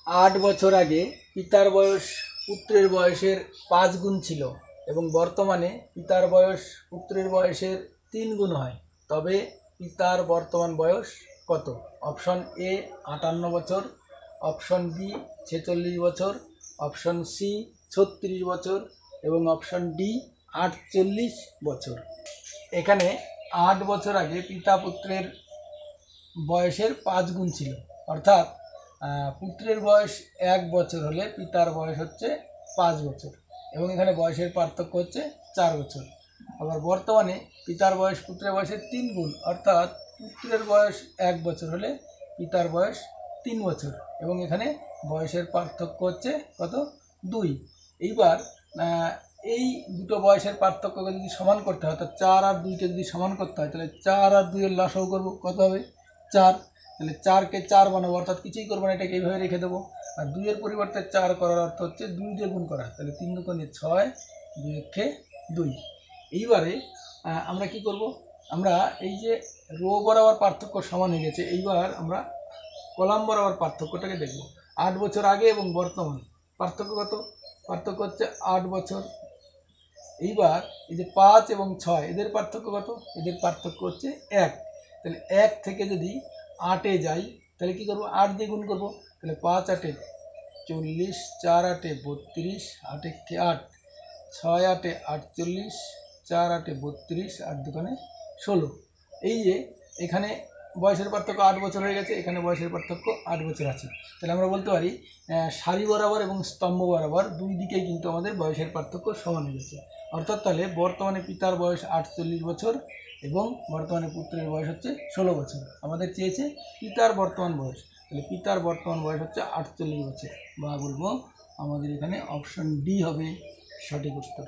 8 বছর আগে পিতার বয়স পুত্রের বয়সের 5 গুণ ছিল এবং বর্তমানে পিতার বয়স পুত্রের বয়সের 3 গুণ হয়, তবে পিতার বর্তমান বয়স কত? অপশন এ 58 বছর, অপশন বি 46 বছর, অপশন সি 36 বছর এবং অপশন ডি 48 বছর। এখানে 8 বছর আগে পিতা পুত্রের বয়সের 5 গুণ ছিল, অর্থাৎ পুত্রের বয়স 1 বছর হলে পিতার বয়স হচ্ছে 5 বছর এবং এখানে বয়সের পার্থক্য হচ্ছে 4 বছর। আবার বর্তমানে পিতার বয়স পুত্রের বয়সের 3 গুণ, অর্থাৎ পুত্রের বয়স 1 বছর হলে পিতার বয়স 3 বছর এবং এখানে বয়সের পার্থক্য হচ্ছে কত? 2। এইবার এই দুটো বয়সের পার্থক্যকে যদি সমান করতে হয়, অর্থাৎ 4 আর 2কে যদি সমান করতে হয়, তাহলে 4 আর 2 এর লসাগু করবো, কত হবে? 4। তাহলে 4কে 4 বানাবো, অর্থাৎ কিছুই করবো না, এটাকে এইভাবে রেখে দেবো। আর 2 এর পরিবর্তে 4 করার অর্থ হচ্ছে 2 দিয়ে গুণ করা, তাহলে 3 দুগুণে 6, 2 একে 2। এইবারে আমরা কি করব? আমরা এই যে রো বরাবর পার্থক্য সমান হয়ে গেছে, এইবার আমরা কলাম বরাবর পার্থক্যটাকে দেখব। 8 বছর আগে এবং বর্তমান পার্থক্য কত? পার্থক্য হচ্ছে 8 বছর। এইবার এই যে 5 এবং 6 এদের পার্থক্য কত? এদের পার্থক্য হচ্ছে 1। তাহলে 1 থেকে যদি 8-এ যাই, তাহলে কী করবো? 8 দিয়ে গুণ করবো, তাহলে 5 8-এ 40, 4 8-এ 32, 8 একে 8, 6 8-এ 48, 4 8-এ 32, 8 দুগুণে 16। এই যে এখানে বয়সের পার্থক্য 8 বছর হয়ে গেছে, এখানে বয়সের পার্থক্য 8 বছর আছে। তাহলে আমরা বলতে পারি সারি বরাবর এবং স্তম্ভ বরাবর দুই দিকেই কিন্তু আমাদের বয়সের পার্থক্য সমান হয়ে গেছে। অর্থাৎ তাহলে বর্তমানে পিতার বয়স 48 বছর এবং বর্তমানে পুত্রের বয়স হচ্ছে 16 বছর। আমাদের চেয়েছে পিতার বর্তমান বয়স, তাহলে পিতার বর্তমান বয়স হচ্ছে 48 বছর, বা বলবো আমাদের এখানে অপশন ডি হবে সঠিক উত্তর।